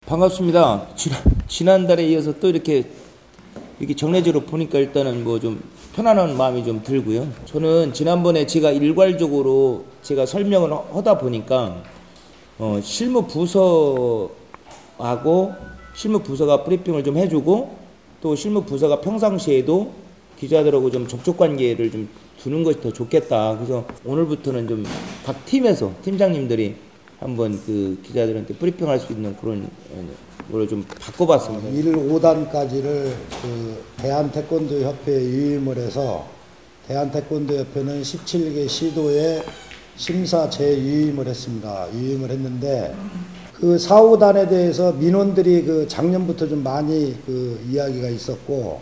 반갑습니다. 지난달에 이어서 또 이렇게 정례적으로 보니까 일단은 뭐 좀 편안한 마음이 좀 들고요. 저는 지난번에 제가 일괄적으로 제가 설명을 하다 보니까 실무 부서가 브리핑을 좀 해주고, 또 실무 부서가 평상시에도 기자들하고 좀 접촉 관계를 좀 두는 것이 더 좋겠다. 그래서 오늘부터는 좀 각 팀에서 팀장님들이 한번 그 기자들한테 브리핑할 수 있는 그런 걸 좀 바꿔봤습니다. 1, 5단까지를 그 대한태권도협회에 유임을 해서, 대한태권도협회는 17개 시도에 심사 재유임을 했습니다. 유임을 했는데, 그 4, 5단에 대해서 민원들이 그 작년부터 좀 많이 그 이야기가 있었고,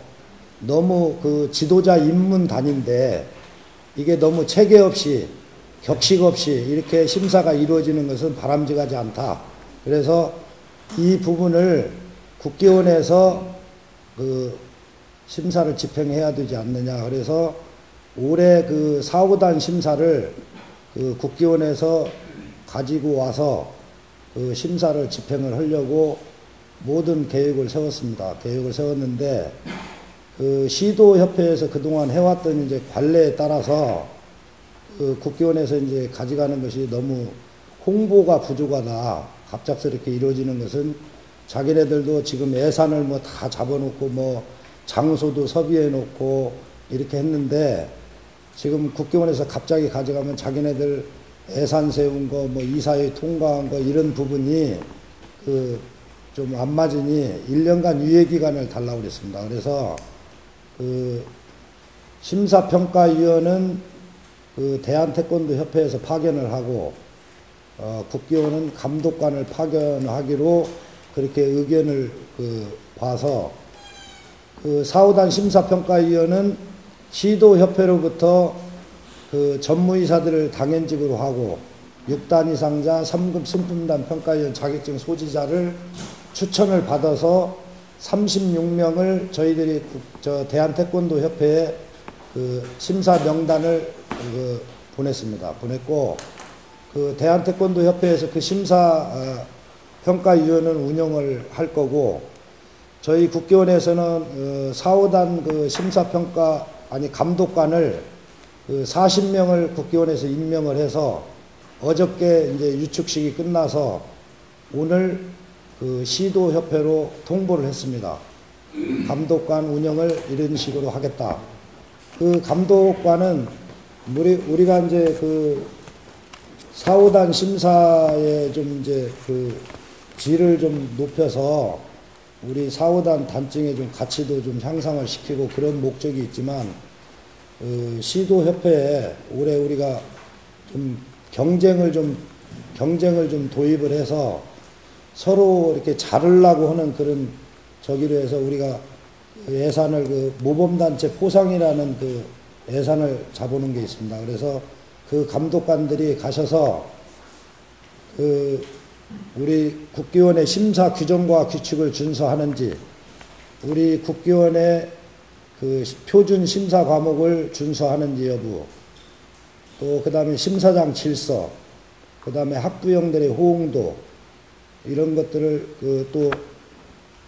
너무 그 지도자 입문단인데 이게 너무 체계 없이 격식 없이 이렇게 심사가 이루어지는 것은 바람직하지 않다. 그래서 이 부분을 국기원에서 그 심사를 집행해야 되지 않느냐. 그래서 올해 그 4, 5단 심사를 그 국기원에서 가지고 와서 그 심사를 집행을 하려고 모든 계획을 세웠습니다. 계획을 세웠는데, 그 시도협회에서 그동안 해왔던 이제 관례에 따라서 그 국기원에서 이제 가져가는 것이 너무 홍보가 부족하다. 갑작스럽게 이루어지는 것은 자기네들도 지금 예산을 뭐 다 잡아놓고 뭐 장소도 섭외해 놓고 이렇게 했는데, 지금 국기원에서 갑자기 가져가면 자기네들 예산 세운 거 뭐 이사회 통과한 거 이런 부분이 그 좀 안 맞으니 1년간 유예기간을 달라고 그랬습니다. 그래서 그 심사평가위원은 그 대한태권도협회에서 파견을 하고, 국기원은 감독관을 파견하기로 그렇게 의견을 봐서, 그 4, 5단 심사평가위원은 시도협회로부터 그 전무이사들을 당연직으로 하고, 6단 이상자 3급 승품단 평가위원 자격증 소지자를 추천을 받아서 36명을 저희들이 대한태권도협회에 그 심사 명단을 보냈습니다. 보냈고, 그 대한태권도협회에서 그 심사 평가위원은 운영을 할 거고, 저희 국기원에서는 4, 5단 그 심사평가 감독관을 그 40명을 국기원에서 임명을 해서 어저께 이제 유축식이 끝나서 오늘 그 시도협회로 통보를 했습니다. 감독관 운영을 이런 식으로 하겠다. 그 감독관은 우리가 이제 그 4, 5단 심사에 좀 이제 그 질을 좀 높여서 우리 4, 5단 단증의 좀 가치도 좀 향상을 시키고 그런 목적이 있지만, 시도협회에 올해 우리가 좀 경쟁을 좀 도입을 해서 서로 이렇게 자르려고 하는 그런 저기로 해서 우리가 예산을 그 모범단체 포상이라는 그 예산을 잡아놓은 게 있습니다. 그래서 그 감독관들이 가셔서 그 우리 국기원의 심사 규정과 규칙을 준수하는지, 우리 국기원의 그 표준 심사 과목을 준수하는지 여부, 또 그 다음에 심사장 질서, 그 다음에 학부형들의 호응도, 이런 것들을 또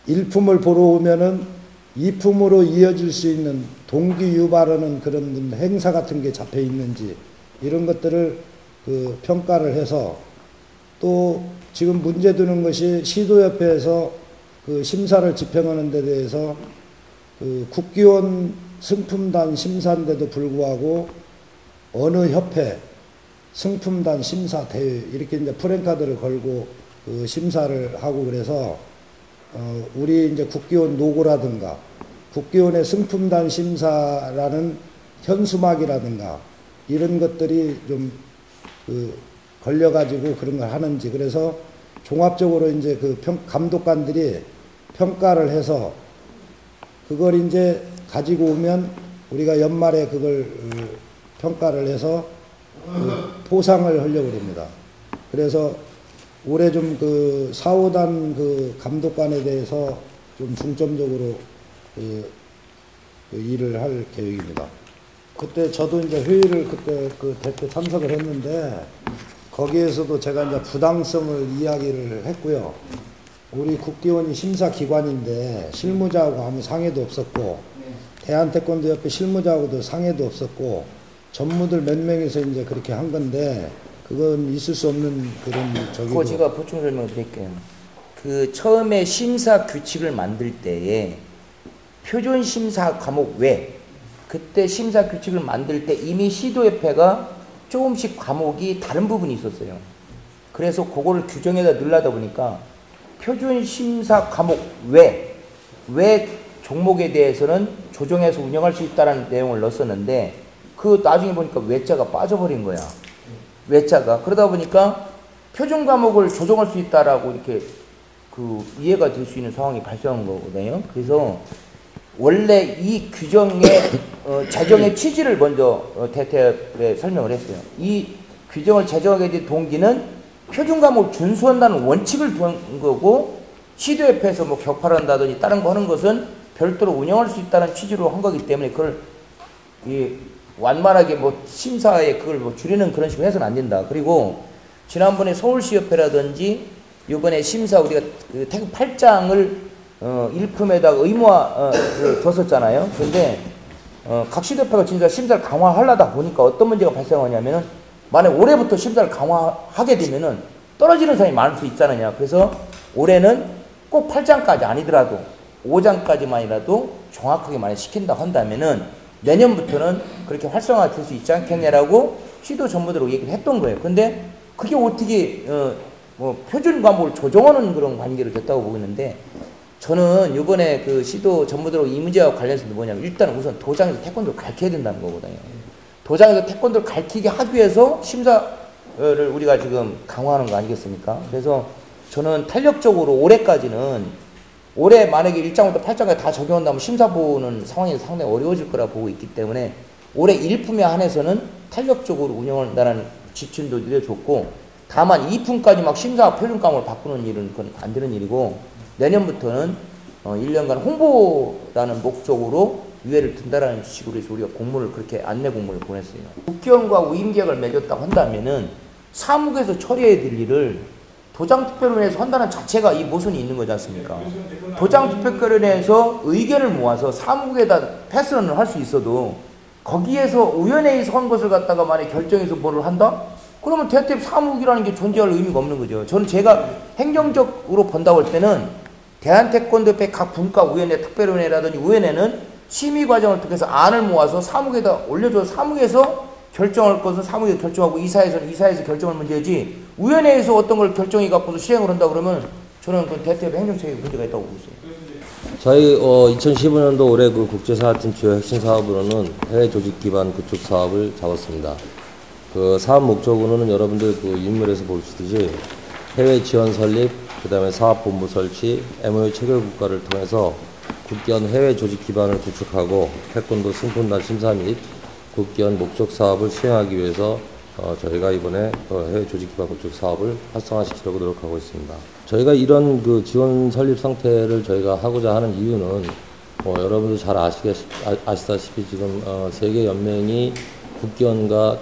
일품을 보러 오면은 이품으로 이어질 수 있는 동기 유발하는 그런 행사 같은 게 잡혀 있는지, 이런 것들을 그 평가를 해서, 또 지금 문제 되는 것이 시도협회에서 그 심사를 집행하는 데 대해서 그 국기원 승품단 심사인데도 불구하고 어느 협회 승품단 심사 대회 이렇게 이제 프랜카드를 걸고 그 심사를 하고, 그래서 우리 이제 국기원 노고라든가 국기원의 승품단 심사라는 현수막이라든가 이런 것들이 좀 걸려가지고 그런 걸 하는지, 그래서 종합적으로 이제 그 감독관들이 평가를 해서 그걸 이제 가지고 오면 우리가 연말에 그걸 평가를 해서 포상을 하려고 합니다. 그래서 올해 좀 그 4, 5단 그 감독관에 대해서 좀 중점적으로 그 일을 할 계획입니다. 그때 저도 이제 회의를 그때 그 대표 참석을 했는데, 거기에서도 제가 이제 부당성을 이야기를 했고요. 우리 국기원이 심사기관인데 실무자하고 아무 상의도 없었고 대한태권도협회 실무자하고도 상의도 없었고 전무들 몇 명이서 이제 그렇게 한 건데 그건 있을 수 없는 그런 그거 제가 보충 설명드릴게요. 그 처음에 심사 규칙을 만들 때에 표준 심사 과목 외 그때 심사 규칙을 만들 때 이미 시도협회가 조금씩 과목이 다른 부분이 있었어요. 그래서 그거를 규정에다 넣으려다 보니까 표준 심사 과목 외 종목에 대해서는 조정해서 운영할 수 있다는 내용을 넣었었는데 그 나중에 보니까 외자가 빠져버린 거야. 외자가. 그러다 보니까 표준 과목을 조정할 수 있다라고 이렇게 그 이해가 될 수 있는 상황이 발생한 거거든요. 그래서 원래 이 규정의 제정의 취지를 먼저 대퇴에 설명을 했어요. 이 규정을 제정하게 된 동기는 표준 과목을 준수한다는 원칙을 둔 거고 시도협회에서 뭐 격파를 한다든지 다른 거 하는 것은 별도로 운영할 수 있다는 취지로 한 거기 때문에 그걸 완만하게 뭐 심사에 그걸 뭐 줄이는 그런 식으로 해서는 안 된다. 그리고 지난번에 서울시협회라든지 이번에 심사 우리가 그 태극 8장을 일품에다가 의무화 줬었잖아요. 근데 각 시도협회가 진짜 심사를 강화하려다 보니까 어떤 문제가 발생하냐면은 만약 올해부터 심사를 강화하게 되면은 떨어지는 사람이 많을 수 있잖아요. 그래서 올해는 꼭 8장까지 아니더라도 5장까지만이라도 정확하게 만약 시킨다고 한다면은 내년부터는 그렇게 활성화가 될 수 있지 않겠냐라고 시도 전무들하고 얘기를 했던 거예요. 근데 그게 어떻게 뭐 표준 과목을 조정하는 그런 관계로 됐다고 보고 있는데 저는 이번에 그 시도 전무들하고 이 문제와 관련해서도 뭐냐면 일단 우선 도장에서 태권도를 가르쳐야 된다는 거거든요. 도장에서 태권도를 가르치게 하기 위해서 심사를 우리가 지금 강화하는 거 아니겠습니까? 그래서 저는 탄력적으로 올해 만약에 1장부터 8장까지 다 적용한다면 심사 보는 상황이 상당히 어려워질 거라 보고 있기 때문에 올해 일품에 한해서는 탄력적으로 운영한다는 지침도 내려줬고 다만 2품까지 막 심사 표준 과목을 바꾸는 일은 그건 안 되는 일이고 내년부터는 1년간 홍보라는 목적으로 유예를 둔다라는 식으로 해서 우리가 공문을 그렇게 안내 공문을 보냈어요. 국기원과 위임계약을 맺었다고 한다면은 사무국에서 처리해야 될 일을 도장투표론에서 한다는 자체가 이 모순이 있는 거지 않습니까? 도장투표론에서 의견을 모아서 사무국에다 패스는 할 수 있어도 거기에서 의원회의에서 한 것을 갖다가 만약 결정해서 뭐를 한다? 그러면 대한테협 사무국이라는 게 존재할 의미가 없는 거죠. 저는 제가 행정적으로 본다고 할 때는 대한태권도협회 각 분과위원회, 특별위원회라든지 위원회는 심의 과정을 통해서 안을 모아서 사무국에다 올려줘서 사무국에서 결정할 것은 사무국에서 결정하고 이사에서 결정할 문제지 위원회에서 어떤 걸 결정해 갖고서 시행을 한다 그러면 저는 그 대한태협 행정체계 문제가 있다고 보고 있어요. 저희 2015년도 올해 그 국제사업팀 주요 핵심 사업으로는 해외 조직 기반 구축 사업을 잡았습니다. 그 사업 목적으로는 여러분들 그 인물에서 보시듯이 해외 지원 설립, 그 다음에 사업본부 설치, MOU 체결 국가를 통해서 국기원 해외 조직 기반을 구축하고 태권도 승품단 심사 및 국기원 목적 사업을 수행하기 위해서 저희가 이번에 해외 조직 기반 구축 사업을 활성화시키려고 노력하고 있습니다. 저희가 이런 그 지원 설립 상태를 저희가 하고자 하는 이유는 여러분도 잘 아시다시피 지금 세계 연맹이 국기원과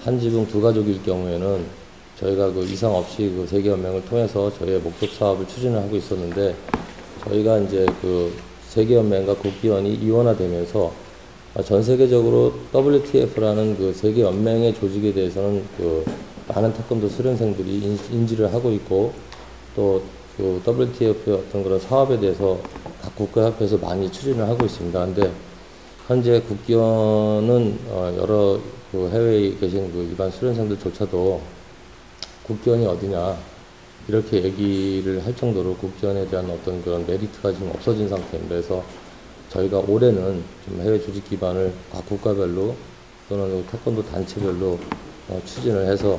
한 지붕 두 가족일 경우에는 저희가 그 이상 없이 그 세계 연맹을 통해서 저희의 목적 사업을 추진을 하고 있었는데 저희가 이제 그 세계 연맹과 국기원이 이원화되면서 전 세계적으로 WTF라는 그 세계 연맹의 조직에 대해서는 그 많은 태권도 수련생들이 인지를 하고 있고 또 그 WTF의 어떤 그런 사업에 대해서 각 국가협회에서 많이 추진을 하고 있습니다. 근데 현재 국기원은 여러 그 해외에 계신 그 일반 수련생들조차도 국기원이 어디냐 이렇게 얘기를 할 정도로 국기원에 대한 어떤 그런 메리트가 지금 없어진 상태입니다. 그래서 저희가 올해는 좀 해외 조직 기반을 각 국가별로 또는 태권도 단체별로 추진을 해서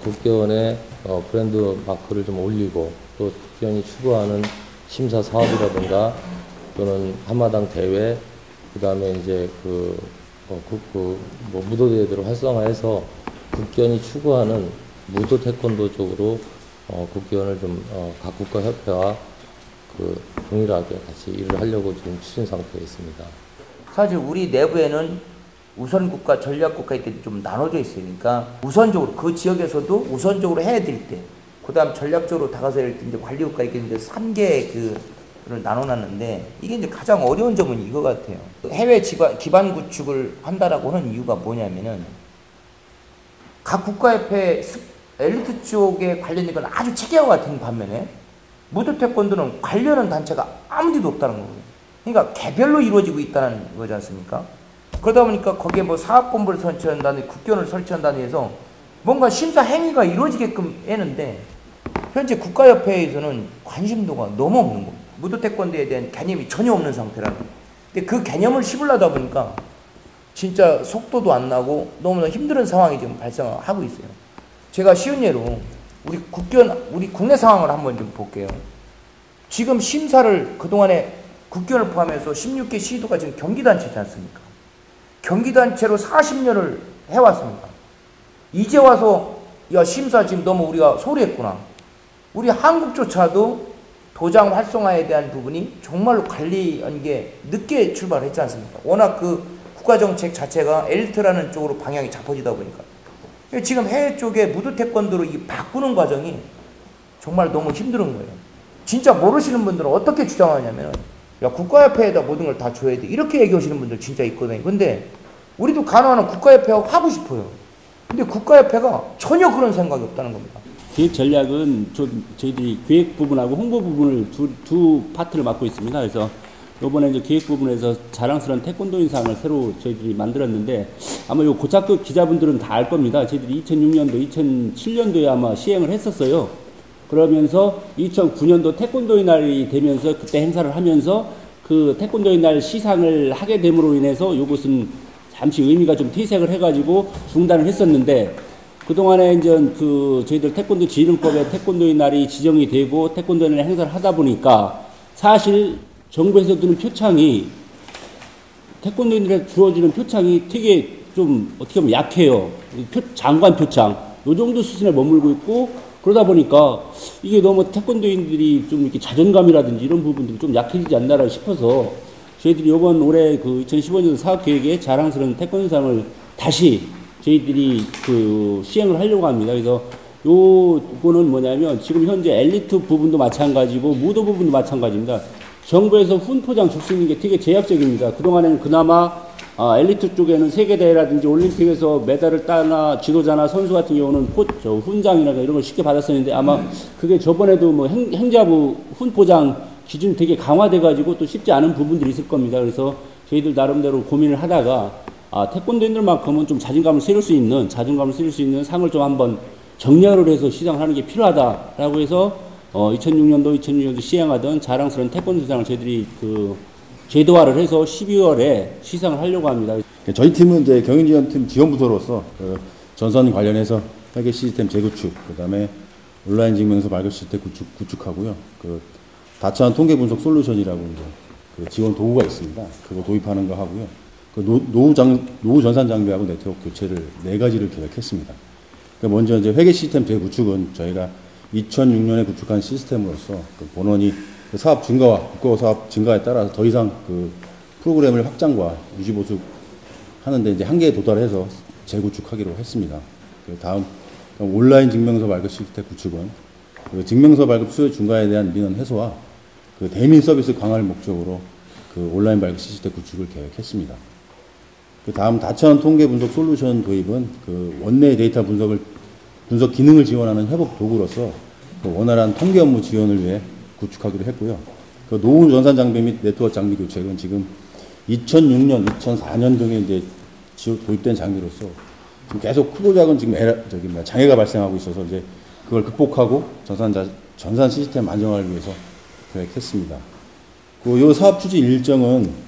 국기원의 브랜드 마크를 좀 올리고 또 국기원이 추구하는 심사 사업이라든가 또는 한마당 대회 그 다음에 이제 무도대회들을 활성화해서 국기원이 추구하는 무도 태권도 쪽으로 국기원을 좀 각 국가 협회와 그 동일하게 같이 일을 하려고 지금 추진 상태에 있습니다. 사실 우리 내부에는 우선국가, 전략국가 이렇게 좀 나눠져 있으니까 우선적으로 그 지역에서도 우선적으로 해야 될 때 그다음 전략적으로 다가서야 할 때 이제 관리효과 이렇게 이제 3개 그를 나눠놨는데 이게 이제 가장 어려운 점은 이거 같아요. 해외 기반 구축을 한다라고 하는 이유가 뭐냐면은 각 국가협회 엘리트 쪽에 관련된 건 아주 체계와 같은 반면에 무도 태권도는 관련한 단체가 아무데도 없다는 거예요. 그러니까 개별로 이루어지고 있다는 거지 않습니까? 그러다 보니까 거기에 뭐 사업본부를 설치한다든지 국견을 설치한다든지 해서 뭔가 심사 행위가 이루어지게끔 했는데 현재 국가협회에서는 관심도가 너무 없는 겁니다. 무도 태권도에 대한 개념이 전혀 없는 상태라는 거예요. 근데 그 개념을 씹으려다 보니까 진짜 속도도 안 나고 너무나 힘든 상황이 지금 발생하고 있어요. 제가 쉬운 예로 우리 국내 상황을 한번 좀 볼게요. 지금 심사를 그동안에 국견을 포함해서 16개 시도가 지금 경기단체지 않습니까? 경기단체로 40년을 해왔습니다. 이제 와서 야 심사 지금 너무 우리가 소홀히 했구나. 우리 한국조차도 도장 활성화에 대한 부분이 정말로 관리한 게 늦게 출발했지 않습니까? 워낙 그 국가정책 자체가 엘리트라는 쪽으로 방향이 잡혀지다 보니까. 지금 해외 쪽에 무도 태권도로 이 바꾸는 과정이 정말 너무 힘든 거예요. 진짜 모르시는 분들은 어떻게 주장하냐면 야 국가협회에다 모든 걸 다 줘야 돼 이렇게 얘기하시는 분들 진짜 있거든요. 근데 우리도 간호하는 국가협회하고 하고 싶어요. 근데 국가협회가 전혀 그런 생각이 없다는 겁니다. 기획 전략은 저희들이 기획 부분하고 홍보 부분을 두 파트를 맡고 있습니다. 그래서 이번에 이제 기획 부분에서 자랑스러운 태권도 인상을 새로 저희들이 만들었는데 아마 요 고착급 기자분들은 다 알 겁니다. 저희들이 2006년도, 2007년도에 아마 시행을 했었어요. 그러면서 2009년도 태권도의 날이 되면서 그때 행사를 하면서 그 태권도의 날 시상을 하게 됨으로 인해서 이것은 잠시 의미가 좀 퇴색을 해가지고 중단을 했었는데 그동안에 이제 저희들 태권도 지능법에 태권도의 날이 지정이 되고 태권도의 날 행사를 하다 보니까 사실 정부에서 드는 표창이 태권도의 날에 주어지는 표창이 되게 좀 어떻게 보면 약해요. 장관 표창 요 정도 수준에 머물고 있고 그러다 보니까 이게 너무 태권도인들이 좀 이렇게 자존감이라든지 이런 부분들이 좀 약해지지 않나라 싶어서 저희들이 이번 올해 그 2015년 사업계획에 자랑스러운 태권도상을 다시 저희들이 시행을 하려고 합니다. 그래서 요거는 뭐냐면 지금 현재 엘리트 부분도 마찬가지고 무도 부분도 마찬가지입니다. 정부에서 훈포장 줄 수 있는 게 되게 제약적입니다. 그동안에는 그나마 엘리트 쪽에는 세계대회라든지 올림픽에서 메달을 따나 지도자나 선수 같은 경우는 훈장이나 이런 걸 쉽게 받았었는데 아마 그게 저번에도 뭐 행자부 훈포장 기준이 되게 강화돼가지고 또 쉽지 않은 부분들이 있을 겁니다. 그래서 저희들 나름대로 고민을 하다가 태권도인들만큼은 좀 자존감을 실을 수 있는 상을 좀 한번 정렬을 해서 시상을 하는 게 필요하다라고 해서 2006년도 시행하던 자랑스러운 태권도상을 저희들이 제도화를 해서 12월에 시상을 하려고 합니다. 저희 팀은 이제 경영지원팀 지원부서로서 전선 관련해서 회계 시스템 재구축, 그다음에 온라인 증명서 발급 시스템 구축하고요. 다처한 통계 분석 솔루션이라고 이제 지원 도구가 있습니다. 그거 도입하는 거 하고요. 노후 전산 장비하고 네트워크 교체를 4가지를 계획했습니다. 먼저 이제 회계 시스템 재구축은 저희가 2006년에 구축한 시스템으로서 본원이 사업 증가와 국가 사업 증가에 따라서 더 이상 프로그램을 확장과 유지 보수 하는데 이제 한계에 도달해서 재구축하기로 했습니다. 다음 온라인 증명서 발급 시스템 구축은 증명서 발급 수요 증가에 대한 민원 해소와 대민 서비스 강화를 목적으로 온라인 발급 시스템 구축을 계획했습니다. 다음 다천 통계 분석 솔루션 도입은 원내 데이터 분석 기능을 지원하는 회복 도구로서 원활한 통계 업무 지원을 위해 구축하기로 했고요. 노후 전산 장비 및 네트워크 장비 교체는 지금 2006년, 2004년 등에 이제 도입된 장비로서 지금 계속 크고 작은 지금 장애가 발생하고 있어서 이제 그걸 극복하고 전산 시스템 안정화를 위해서 계획했습니다. 이 사업 추진 일정은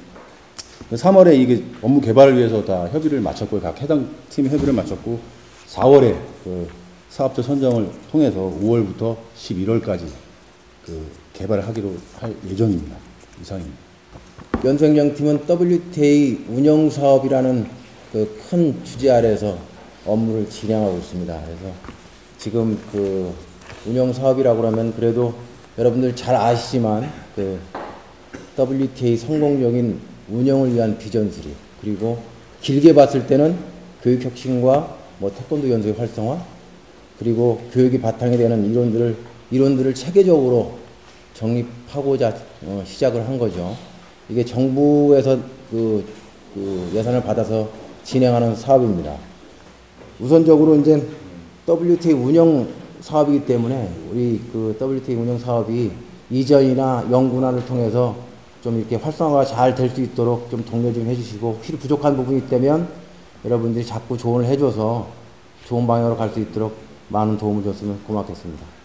3월에 이게 업무 개발을 위해서 다 협의를 마쳤고 각 해당 팀 협의를 마쳤고 4월에 사업자 선정을 통해서 5월부터 11월까지 개발을 하기로 할 예정입니다. 이상입니다. 연수행정팀은 WTA 운영 사업이라는 큰 주제 아래에서 업무를 진행하고 있습니다. 그래서 지금 운영 사업이라고 하면 그래도 여러분들 잘 아시지만 WTA 성공적인 운영을 위한 비전 수립, 그리고 길게 봤을 때는 교육 혁신과 태권도 연수의 활성화, 그리고 교육이 바탕이 되는 이론들을 체계적으로 정립하고자 시작을 한 거죠. 이게 정부에서 그 예산을 받아서 진행하는 사업입니다. 우선적으로 이제 WTA 운영 사업이기 때문에 우리 그 WTA 운영 사업이 이전이나 연구나를 통해서 좀 이렇게 활성화가 잘 될 수 있도록 좀 독려 좀 해주시고, 혹시 부족한 부분이 있다면 여러분들이 자꾸 조언을 해줘서 좋은 방향으로 갈 수 있도록 많은 도움을 줬으면 고맙겠습니다.